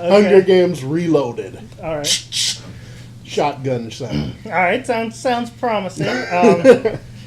Hunger Games Reloaded. All right. Shotgun sound. All right. Sounds promising.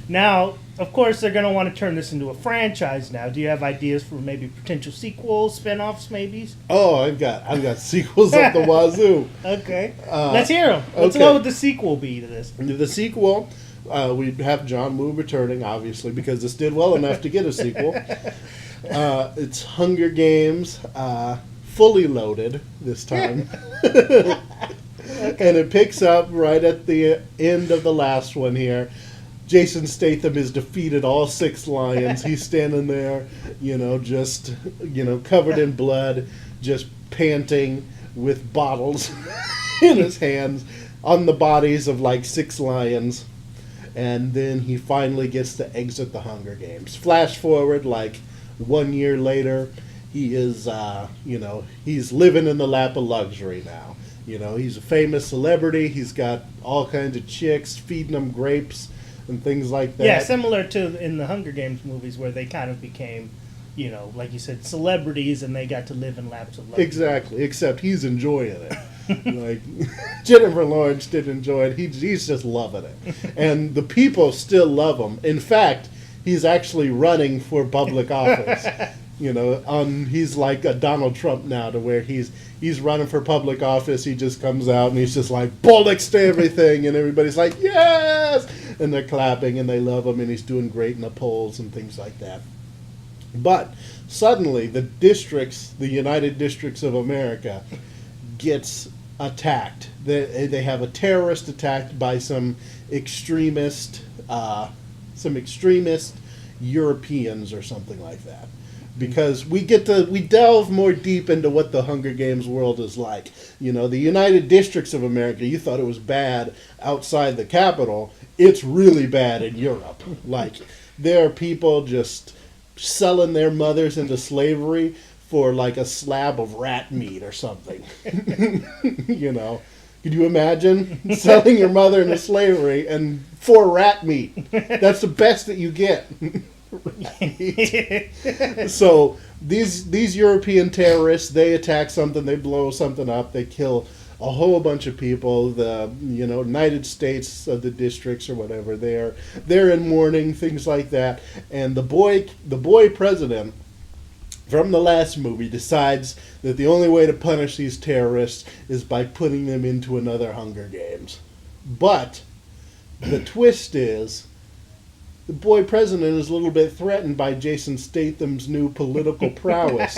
Now, of course, they're going to want to turn this into a franchise now. Do you have ideas for maybe potential sequels, spin-offs, maybe? Oh, I've got sequels up the wazoo. Okay. Let's hear them. Let's okay. What would the sequel be to this? The sequel, we'd have John Woo returning, obviously, because this did well enough to get a sequel. It's Hunger Games, fully loaded this time. And it picks up right at the end of the last one here. Jason Statham has defeated all 6 lions. He's standing there, just, covered in blood, just panting with bottles in his hands on the bodies of like 6 lions. And then he finally gets to exit the Hunger Games. Flash forward like 1 year later, he is, he's living in the lap of luxury now. He's a famous celebrity. He's got all kinds of chicks feeding him grapes and things like that. Yeah, similar to in the Hunger Games movies where they kind of became, like you said, celebrities and they got to live in laps of luxury. Exactly, except he's enjoying it. Like Jennifer Lawrence didn't enjoy it. He's just loving it. And the people still love him. In fact, he's actually running for public office. He's like a Donald Trump now, to where he's running for public office. He just comes out and he's just like bollocks to everything, and everybody's like, yes! And they're clapping and they love him, and he's doing great in the polls and things like that. But suddenly the United Districts of America gets attacked. They have a terrorist attack by some extremist Europeans or something like that. Because we delve more deep into what the Hunger Games world is like. The United Districts of America, you thought it was bad outside the capital. It's really bad in Europe. Like, there are people just selling their mothers into slavery for like a slab of rat meat or something. Could you imagine selling your mother into slavery and for rat meat? That's the best that you get. Right. So these European terrorists, they attack something, they blow something up, they kill a whole bunch of people. The United States of the districts or whatever, they're in mourning, things like that. And the boy president from the last movie decides that the only way to punish these terrorists is by putting them into another Hunger Games. But the twist is, the boy president is a little bit threatened by Jason Statham's new political prowess.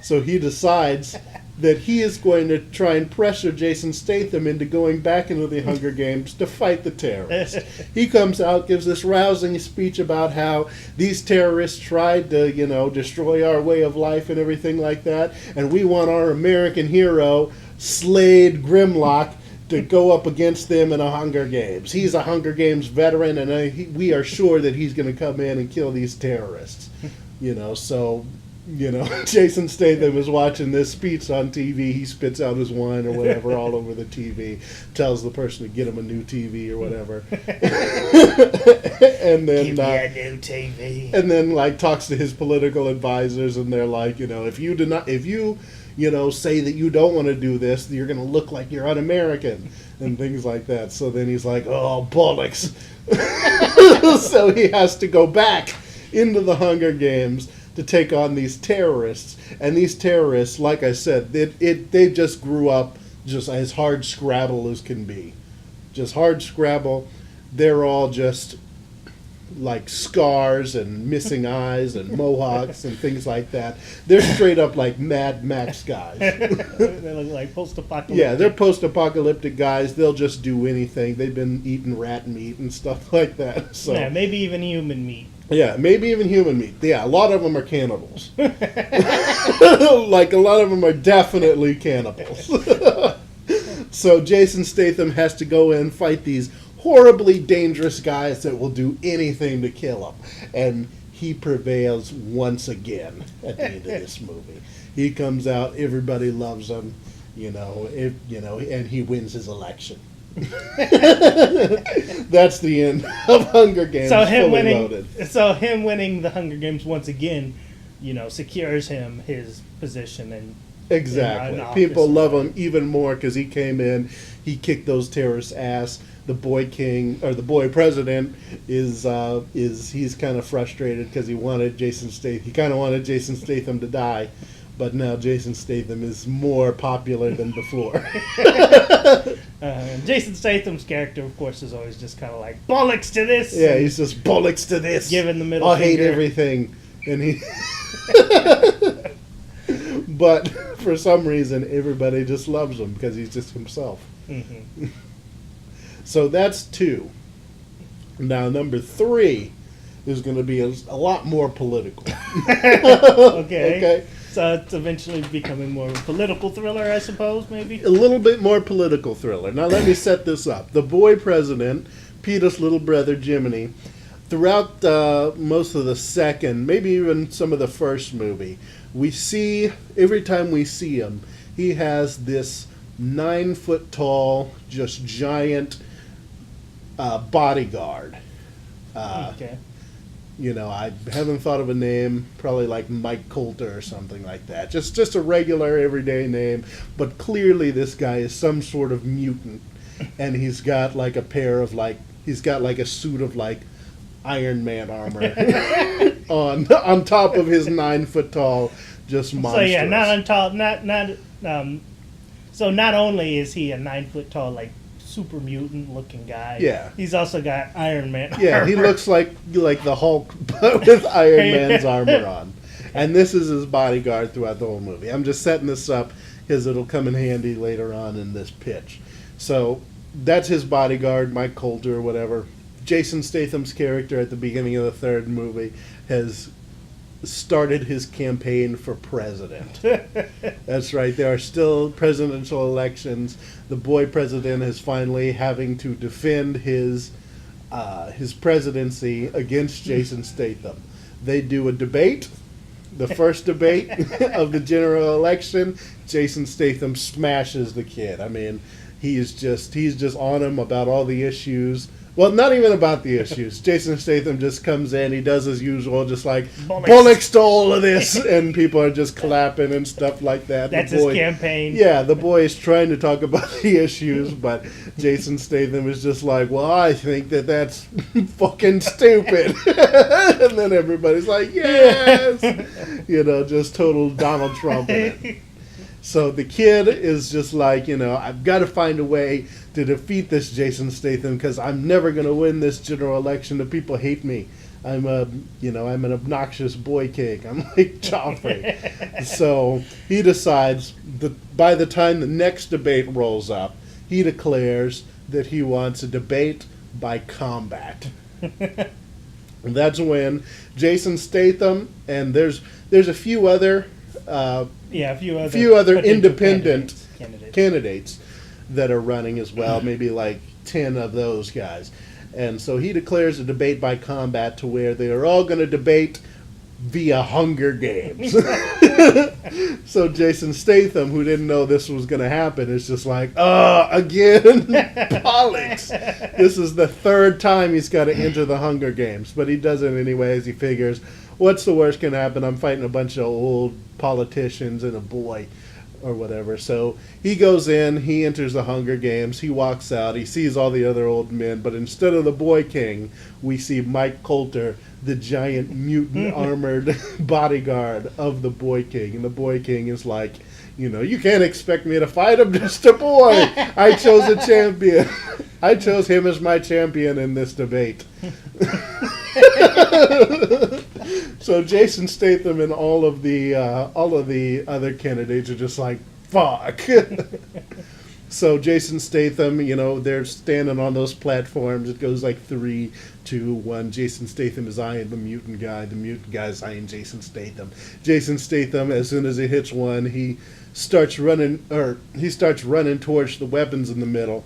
So he decides that he is going to try and pressure Jason Statham into going back into the Hunger Games to fight the terrorists. He comes out, gives this rousing speech about how these terrorists tried to, destroy our way of life and everything like that, and we want our American hero, Slade Grimlock, to go up against them in a Hunger Games. He's a Hunger Games veteran, and we are sure that he's going to come in and kill these terrorists. Jason Statham is watching this speech on TV. He spits out his wine or whatever all over the TV, tells the person to get him a new TV or whatever. And then give me a new TV. And then talks to his political advisors, and they're like, if you say that you don't want to do this, you're going to look like you're un-American and things like that. So then he's like, oh, bollocks. So he has to go back into the Hunger Games to take on these terrorists. And these terrorists, like I said, they just grew up just as hard scrabble as can be. Just hard scrabble. They're all just like scars and missing eyes and mohawks and things like that. They're straight up like Mad Max guys. They look like post-apocalyptic. Yeah, they're post-apocalyptic guys. They'll just do anything. They've been eating rat meat and stuff like that. So yeah, maybe even human meat. Yeah, maybe even human meat. Yeah, a lot of them are cannibals. Like, a lot of them are definitely cannibals. So Jason Statham has to go in and fight these horribly dangerous guys that will do anything to kill him. And he prevails once again at the end of this movie. He comes out, everybody loves him, and he wins his election. That's the end of Hunger Games. So him loaded. winning the Hunger Games once again, secures him his position and Exactly. in People office. love him even more because he came in, he kicked those terrorists' ass. The boy king or the boy president is he's kind of frustrated because he wanted Jason Statham. He kind of wanted Jason Statham to die, but now Jason Statham is more popular than before. Jason Statham's character, of course, is always just kind of like bollocks to this. Yeah, he's just bollocks to this. Giving the middle I hate finger. everything, and he. But for some reason, everybody just loves him because he's just himself. Mm-hmm. So that's 2. Now number 3 is going to be a lot more political. Okay. So it's eventually becoming more of a political thriller, I suppose, maybe? A little bit more political thriller. Now let me set this up. The boy president, Peter's little brother Jiminy, throughout most of the second, maybe even some of the first movie, we see, every time we see him, he has this 9-foot tall, just giant bodyguard. Okay. You know, I haven't thought of a name, probably like Mike Coulter or something like that. Just a regular everyday name, but clearly this guy is some sort of mutant, and he's got like he's got like a suit of like Iron Man armor on top of his 9-foot tall, just monstrous. So yeah, not on top, so not only is he a 9-foot tall, like super mutant looking guy, Yeah. he's also got Iron Man. Yeah, he armor. looks like the Hulk, but with Iron Man's armor on. And this is his bodyguard throughout the whole movie. I'm just setting this up because it'll come in handy later on in this pitch. So that's his bodyguard, Mike Coulter or whatever. Jason Statham's character at the beginning of the third movie has started his campaign for president. That's right. There are still presidential elections. The boy president is finally having to defend his presidency against Jason Statham. They do a debate. The first debate of the general election, Jason Statham smashes the kid. I mean, he's just on him about all the issues. Well, not even about the issues. Jason Statham just comes in, he does his usual, just like, bollocks to all of this, and people are just clapping and stuff like that. That's his campaign. Yeah, the boy is trying to talk about the issues, but Jason Statham is just like, well, I think that's fucking stupid. And then everybody's like, yes! You know, just total Donald Trump in it. So the kid is just like, you know, I've got to find a way to defeat this Jason Statham because I'm never going to win this general election. The people hate me. I'm an obnoxious boy king. I'm like Joffrey. So he decides that by the time the next debate rolls up, he declares that he wants a debate by combat. And that's when Jason Statham and there's a few other a few other independent candidates that are running as well, maybe like 10 of those guys. And so he declares a debate by combat to where they are all going to debate via Hunger Games. So Jason Statham, who didn't know this was going to happen, is just like, again? Bollocks. This is the third time he's got to enter the Hunger Games, but he does it anyways. He figures, what's the worst can happen? I'm fighting a bunch of old politicians and a boy or whatever. So he goes in, he enters the Hunger Games, he walks out, he sees all the other old men, but instead of the boy king, we see Mike Coulter, the giant mutant armored bodyguard of the boy king. And the boy king is like, you know, you can't expect me to fight him, just a boy. I chose a champion. I chose him as my champion in this debate. So Jason Statham and all of the other candidates are just like, fuck. So Jason Statham, you know, they're standing on those platforms. It goes like 3, 2, 1. Jason Statham is eyeing the mutant guy. The mutant guy is eyeing Jason Statham. Jason Statham, as soon as he hits one, he starts running towards the weapons in the middle.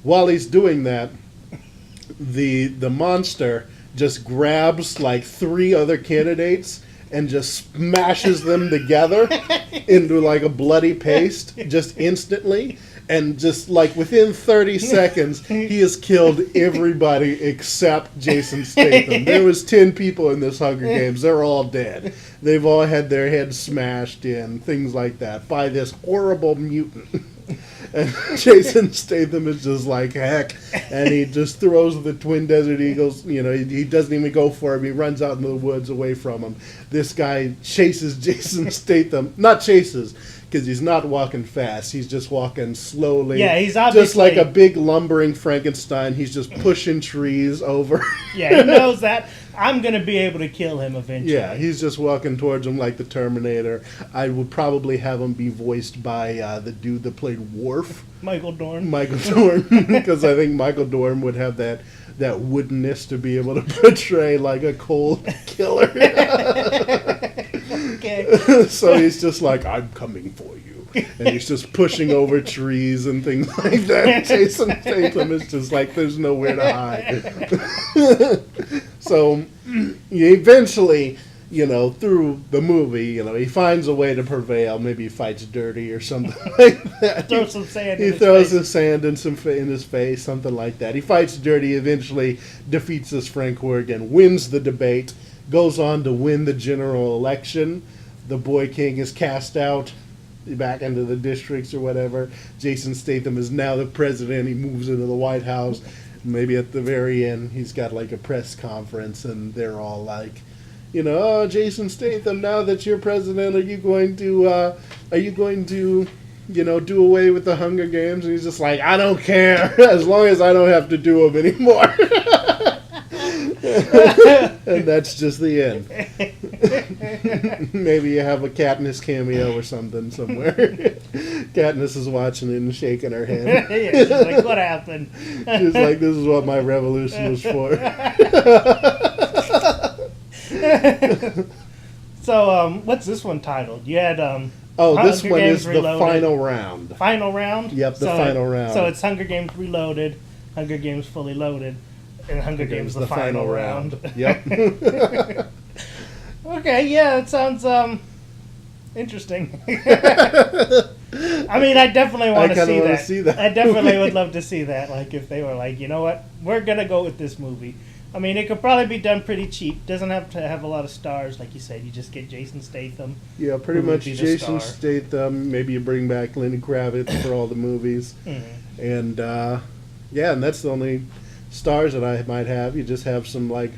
While he's doing that, the monster just grabs like 3 other candidates and just smashes them together into like a bloody paste just instantly. And just like within 30 seconds, he has killed everybody except Jason Statham. There was 10 people in this Hunger Games. They're all dead. They've all had their heads smashed in, things like that, by this horrible mutant. And Jason Statham is just like, heck. And he just throws the twin Desert Eagles. You know, he doesn't even go for him. He runs out in the woods away from him. This guy chases Jason Statham. Not chases, because he's not walking fast. He's just walking slowly. Yeah, he's obviously... just like a big lumbering Frankenstein. He's just pushing trees over. Yeah, he knows that I'm going to be able to kill him eventually. Yeah, he's just walking towards him like the Terminator. I would probably have him be voiced by the dude that played Worf. Michael Dorn. Michael Dorn. Because I think Michael Dorn would have that woodenness to be able to portray like a cold killer. Okay. So he's just like, I'm coming for you. And he's just pushing over trees and things like that. Jason Statham is just like, there's nowhere to hide. So eventually, you know, through the movie, you know, he finds a way to prevail. Maybe he fights dirty or something like that. Throw some sand He in his throws face. the sand in his face, something like that. He fights dirty, eventually defeats this Frank Horrigan, wins the debate, goes on to win the general election. The Boy King is cast out back into the districts or whatever. Jason Statham is now the president. He moves into the White House. Maybe at the very end, he's got like a press conference, and they're all like, you know, oh, Jason Statham, now that you're president, are you going to, you know, do away with the Hunger Games? And he's just like, I don't care, as long as I don't have to do them anymore. And that's just the end. Maybe you have a Katniss cameo or something somewhere. Katniss is watching it and shaking her head. Yeah, she's like, what happened? She's like, this is what my revolution was for. So, what's this one titled? You had, this Hunger one Games is the Reloaded. final round. Final round? Yep, the final round. So it's Hunger Games Reloaded, Hunger Games Fully Loaded, and Hunger Games the final round. Yep. Okay, yeah, that sounds interesting. I mean, I definitely want to see that. I definitely would love to see that. Like, if they were like, you know what, we're gonna go with this movie. I mean, it could probably be done pretty cheap. Doesn't have to have a lot of stars, like you said. You just get Jason Statham. Yeah, pretty who would much be the Jason star. Statham. Maybe you bring back Lenny Kravitz for all the movies. Mhm. And, yeah, and that's the only stars that I might have. You just have some, like,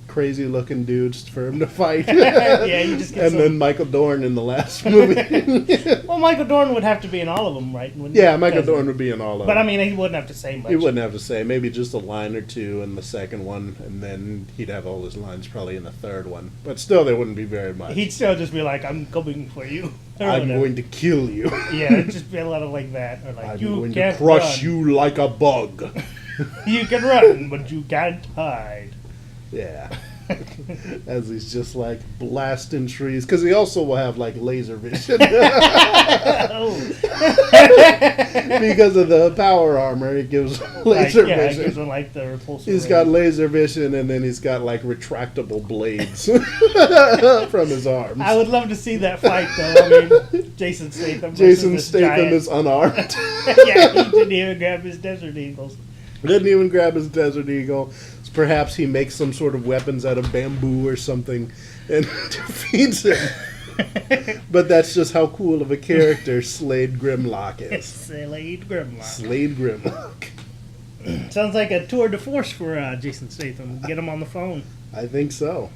crazy looking dudes for him to fight. Yeah, you just get and some... then Michael Dorn in the last movie. Well, Michael Dorn would have to be in all of them, right? Wouldn't Yeah, he? Michael Because- Dorn would be in all of But I them. mean, he wouldn't have to say much. He wouldn't have to say. Maybe just a line or two in the second one, and then he'd have all his lines probably in the third one. But still, there wouldn't be very much. He'd still just be like, "I'm coming for you." Or I'm whatever. going to kill you. Yeah, it'd just be a lot of like that, or like I'm you going can't to crush run. you like a bug. You can run, but you can't hide. Yeah. As he's just like blasting trees. Because he also will have like laser vision. Oh. Because of the power armor, it gives laser Like, yeah, it vision. gives him like the repulsor. He's ray. got laser vision, and then he's got like retractable blades from his arms. I would love to see that fight, though. I mean, Jason Statham. Jason versus this Statham giant- is unarmed. Yeah, he didn't even grab his Desert Eagles. Didn't even grab his Desert Eagle. Perhaps he makes some sort of weapons out of bamboo or something and defeats him. But that's just how cool of a character Slade Grimlock is. Slade Grimlock. Slade Grimlock. Sounds like a tour de force for Jason Statham. Get him on the phone. I think so.